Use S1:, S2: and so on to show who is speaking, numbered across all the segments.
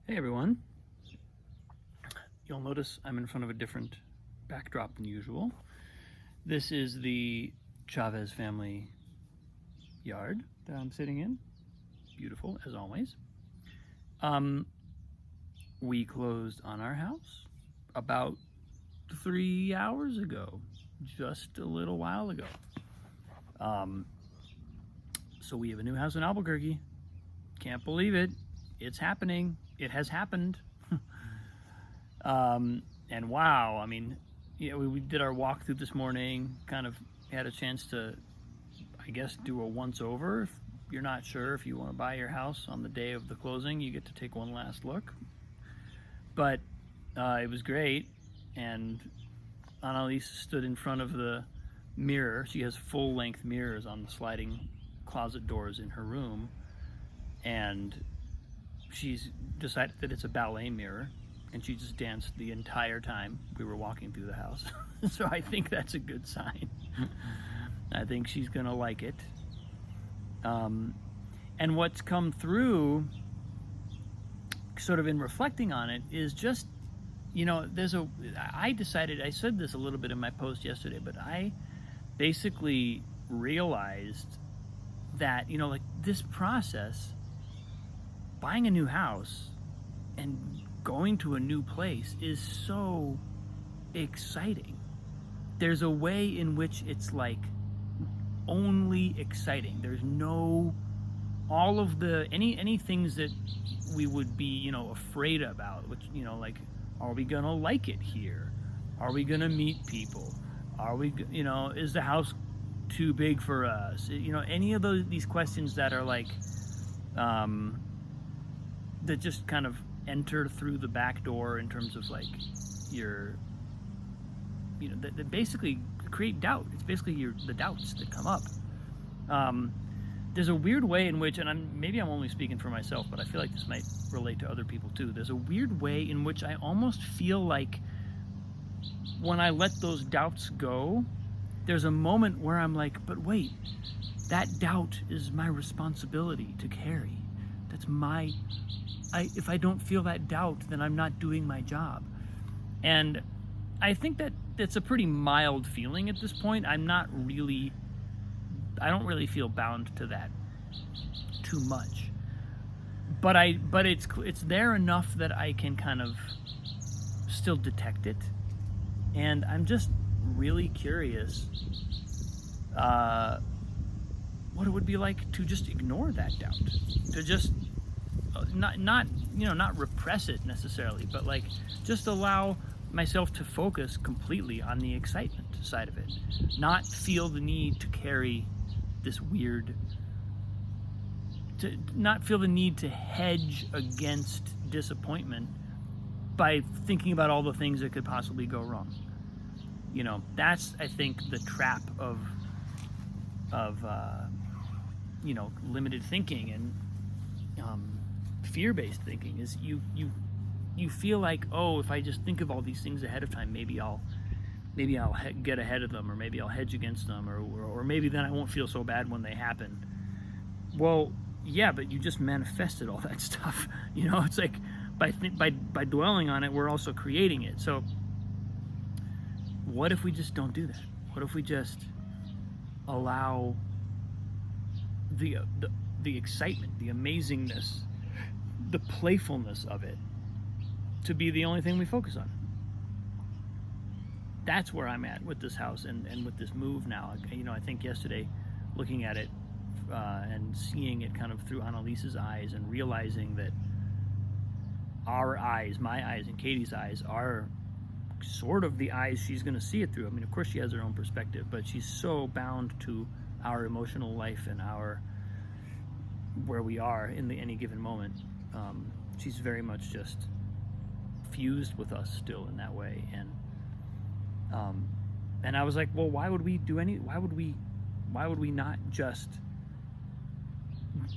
S1: Hey everyone. You'll notice I'm in front of a different backdrop than usual. This is the Chavez family yard that I'm sitting in. Beautiful as always. Um, we closed on our house about 3 hours ago, just a little while ago. Um, so we have a new house in Albuquerque. Can't believe it. It's happening. It has happened. And wow, I mean, yeah, we did our walkthrough this morning, kind of had a chance to, I guess, do a once over. If you're not sure if you want to buy your house on the day of the closing, you get to take one last look. But it was great. And Annalise stood in front of the mirror. She has full length mirrors on the sliding closet doors in her room. And she's decided that it's a ballet mirror, and she just danced the entire time we were walking through the house. So I think that's a good sign. I think she's gonna like it. And what's come through, sort of in reflecting on it, is just, I decided, I said this a little bit in my post yesterday, but I basically realized that, like this process, buying a new house and going to a new place is so exciting. There's a way in which it's like only exciting. There's no all of the any things that we would be, afraid about, which, like, are we gonna like it here? Are we gonna meet people? Are we, is the house too big for us? Any of these questions that are like, that just kind of enter through the back door in terms of like your, that basically create doubt. It's basically the doubts that come up. There's a weird way in which, and maybe I'm only speaking for myself, but I feel like this might relate to other people too. There's a weird way in which I almost feel like when I let those doubts go, there's a moment where I'm like, but wait, that doubt is my responsibility to carry. That's if I don't feel that doubt, then I'm not doing my job. And I think that it's a pretty mild feeling at this point. I don't really feel bound to that too much. But it's there enough that I can kind of still detect it. And I'm just really curious what it would be like to just ignore that doubt, to just not repress it necessarily, but like just allow myself to focus completely on the excitement side of it, not feel the need to carry this not feel the need to hedge against disappointment by thinking about all the things that could possibly go wrong. That's, I think, the trap of limited thinking and fear-based thinking, is you feel like, oh, if I just think of all these things ahead of time, maybe I'll get ahead of them, or maybe I'll hedge against them, or maybe then I won't feel so bad when they happen. Well, yeah, but you just manifested all that stuff. It's like by dwelling on it, we're also creating it. So what if we just don't do that? What if we just allow the excitement, the amazingness, the playfulness of it to be the only thing we focus on? That's where I'm at with this house and with this move now. I think yesterday, looking at it and seeing it kind of through Annalise's eyes, and realizing that our eyes, my eyes and Katie's eyes, are sort of the eyes she's going to see it through. I mean, of course she has her own perspective, but she's so bound to our emotional life and where we are in any given moment. She's very much just fused with us still in that way. And I was like, well, why would we not just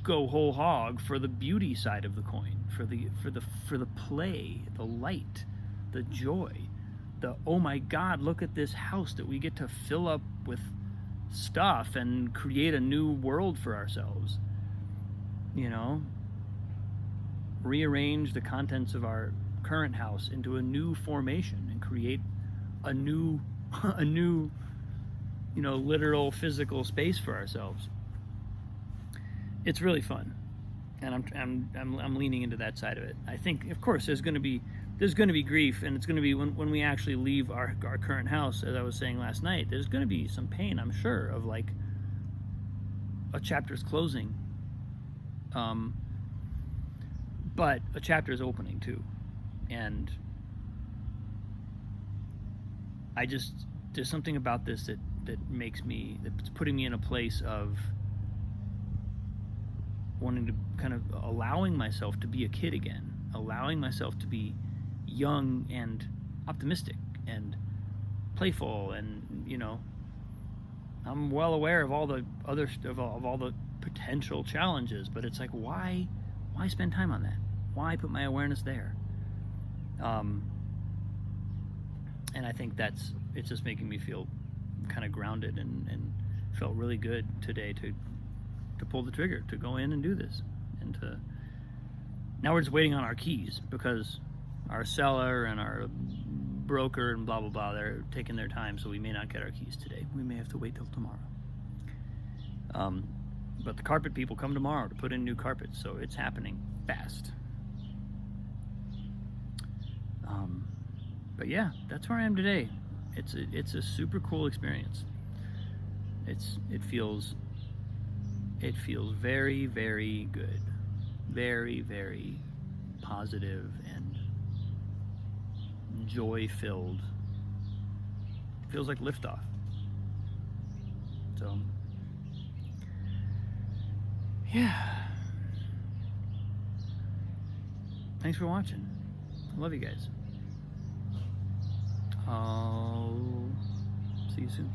S1: go whole hog for the beauty side of the coin, for the play, the light, the joy, the, oh my God, look at this house that we get to fill up with stuff and create a new world for ourselves, rearrange the contents of our current house into a new formation and create a new a new, you know, literal physical space for ourselves. It's really fun, and I'm leaning into that side of it. I think, of course, there's going to be grief, and it's going to be when we actually leave our current house. As I was saying last night, there's going to be some pain, I'm sure, of like a chapter's closing, but a chapter's opening too, and there's something about this that's putting me in a place of wanting to kind of allowing myself to be a kid again, allowing myself to be young and optimistic and playful, and, you know, I'm well aware of all the other of all the potential challenges, but it's like, why spend time on that? Why put my awareness there? And I think it's just making me feel kind of grounded, and felt really good today to pull the trigger, to go in and do this. And now we're just waiting on our keys, because our seller and our broker and blah blah blah, they're taking their time, so we may not get our keys today. We may have to wait till tomorrow. But the carpet people come tomorrow to put in new carpets, so it's happening fast. But yeah, that's where I am today. It's a super cool experience. It feels very, very good, very, very positive and joy filled. Feels like liftoff. So yeah, thanks for watching. I love you guys. I'll see you soon.